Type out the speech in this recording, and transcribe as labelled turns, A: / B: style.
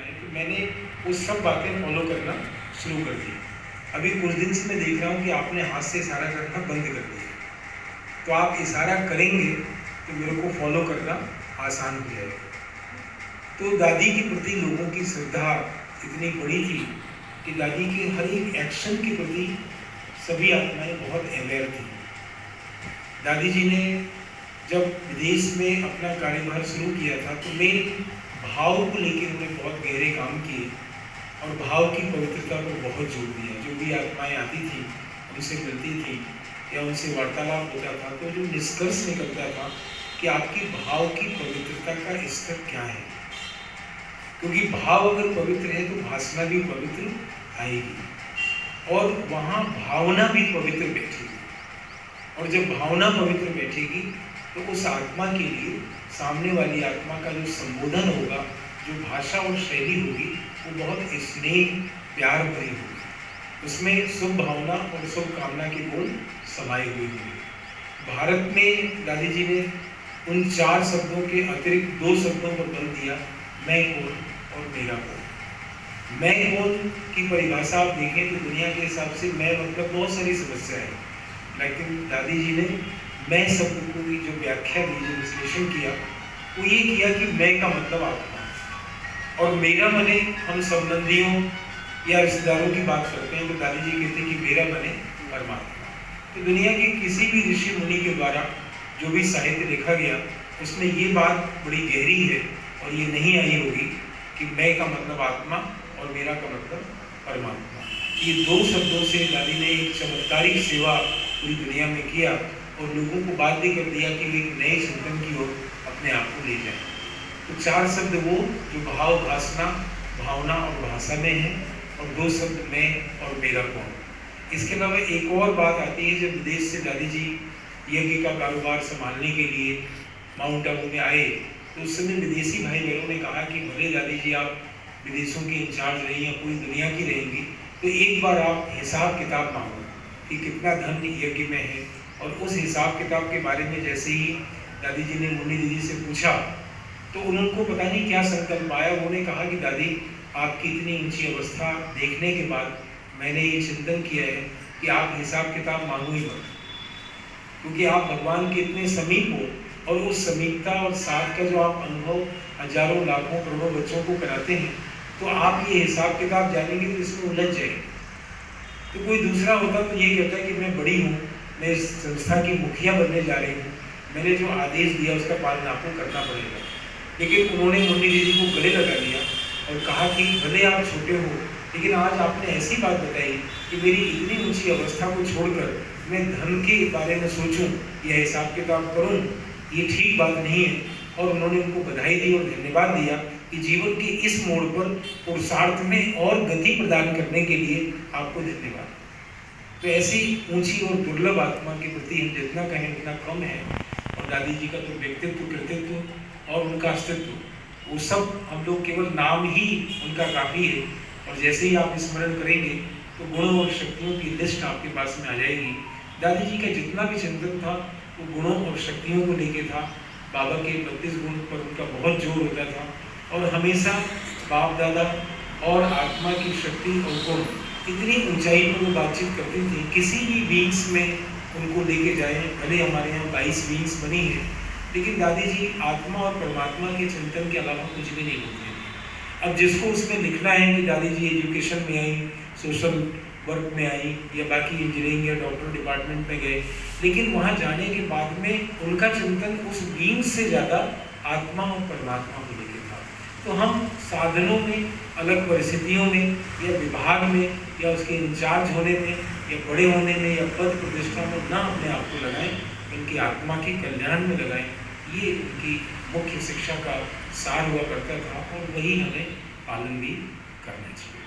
A: बताएं, तो मैंने वो सब बातें फॉलो करना शुरू कर दी। अभी कुछ दिन से मैं देख रहा हूँ कि आपने हाथ से इशारा करना बंद कर दिया, तो आप इशारा करेंगे तो मेरे को फॉलो करना आसान हो जाएगा। तो दादी के प्रति लोगों की श्रद्धा इतनी बड़ी थी कि दादी के हर एक एक्शन के प्रति सभी आत्माएं बहुत अवेयर थी। दादी जी ने जब विदेश में अपना कार्यभार शुरू किया था तो मेन भाव को लेकर उन्होंने बहुत गहरे काम किए और भाव की पवित्रता पर बहुत जोर दिया। जो भी आत्माएं आती थी, उनसे मिलती थी या उनसे वार्तालाप होता था, तो जो निष्कर्ष निकलता था कि आपकी भाव की पवित्रता का स्तर क्या है, क्योंकि भाव अगर पवित्र है तो भाषणा भी पवित्र आएगी और वहाँ भावना भी पवित्र बैठेगी। और जब भावना पवित्र बैठेगी तो उस आत्मा के लिए सामने वाली आत्मा का जो संबोधन होगा, जो भाषा और शैली होगी, वो बहुत स्नेह प्यार भरी होगी। उसमें शुभ भावना और शुभ कामना के गुण समाये हुए होंगे। भारत में दादी जी ने उन 4 शब्दों के अतिरिक्त 2 शब्दों पर बल दिया, मैं कौन और मेरा कौन। मैं कौन की परिभाषा आप देखें तो दुनिया के हिसाब से मैं मतलब बहुत सारी समस्या है, लेकिन दादी जी ने मैं शब्द को भी जो व्याख्या दी, जो विश्लेषण किया, वो ये किया कि मैं का मतलब आत्मा और मेरा मने हम संबंधियों या रिश्तेदारों की बात करते हैं तो दादी जी कहते हैं कि मेरा मने परमात्मा। तो दुनिया के किसी भी ऋषि मुनि के द्वारा जो भी साहित्य लिखा गया उसमें ये बात बड़ी गहरी है और ये नहीं आई होगी कि मैं का मतलब आत्मा और मेरा का मतलब परमात्मा। ये 2 शब्दों से दादी ने एक चमत्कारिक सेवा पूरी दुनिया में किया और लोगों को बाध्य कर दिया कि एक नए चिंतन की ओर अपने आप को ले जाए। तो 4 शब्द वो जो भाव, भाषणा, भावना और भाषा में है और 2 शब्द मैं और मेरा कौन। इसके अलावा एक और बात आती है, जब विदेश से दादी जी यज्ञ का कारोबार संभालने के लिए माउंट आबू में आए तो उस समय विदेशी भाई बहनों ने कहा कि भले दादी जी आप विदेशों की इंचार्ज रही या पूरी दुनिया की रहेंगी, तो एक बार आप हिसाब किताब मांगो कि कितना धन यज्ञ में है। और उस हिसाब किताब के बारे में जैसे ही दादी जी ने मुन्नी दीदी से पूछा तो उनको पता नहीं क्या संकल्प आया। उन्होंने कहा कि दादी आपकी इतनी ऊंची अवस्था देखने के बाद मैंने ये चिंतन किया है कि आप हिसाब किताब मांगो ही मत, क्योंकि आप भगवान के इतने समीप हो और उस समीपता और साथ का जो आप अनुभव हजारों लाखों करोड़ों बच्चों को कराते हैं, तो आप ये हिसाब किताब जानेंगे तो इसमें उलझ जाएंगे। तो कोई दूसरा होता तो ये कहता है कि मैं बड़ी हूँ, मैं इस संस्था की मुखिया बनने जा रही हूँ, मैंने जो आदेश दिया उसका पालन आपको करना पड़ेगा। लेकिन उन्होंने मुन्नी दीदी को गले लगा लिया और कहा कि भले आप छोटे हो, लेकिन आज आपने ऐसी बात बताई कि मेरी इतनी ऊंची अवस्था को छोड़कर मैं धन के बारे में सोचूं या हिसाब किताब करूं, ये ठीक बात नहीं है। और उन्होंने उनको बधाई दी और धन्यवाद दिया कि जीवन के इस मोड़ पर पुरुषार्थ में और गति प्रदान करने के लिए आपको धन्यवाद। तो ऐसी ऊंची और दुर्लभ आत्मा के प्रति हम जितना कहें उतना कम है। और दादी जी का तो व्यक्तित्व, कृतित्व और उनका अस्तित्व, वो सब हम लोग केवल नाम ही उनका काफ़ी है। और जैसे ही आप स्मरण करेंगे तो गुणों और शक्तियों की लिस्ट आपके पास में आ जाएगी। दादी जी का जितना भी चिंतन था वो गुणों और शक्तियों को लेके था। बाबा के 32 गुण पर उनका बहुत जोर होता था और हमेशा बाप दादा और आत्मा की शक्ति और गुण इतनी ऊंचाई पर वो बातचीत करती थी। किसी भी विंग्स में उनको लेके जाए, भले हमारे यहाँ 22 विंग्स बनी है, लेकिन दादी जी आत्मा और परमात्मा के चिंतन के अलावा कुछ भी नहीं बोलते थे। अब जिसको उसमें लिखना है कि दादी जी एजुकेशन में आई, सोशल वर्क में आई या बाकी इंजीनियरिंग या डॉक्टर डिपार्टमेंट में गए, लेकिन वहाँ जाने के बाद में उनका चिंतन उस विंग्स से ज़्यादा आत्मा और परमात्मा को लेके था। तो हम साधनों में, अलग परिस्थितियों में या विभाग में या उसके इंचार्ज होने में या बड़े होने में या पद प्रतिष्ठा में ना अपने आप को लगाएं, उनकी आत्मा के कल्याण में लगाएं। ये उनकी मुख्य शिक्षा का सार हुआ करता था और वही हमें पालन भी करना चाहिए।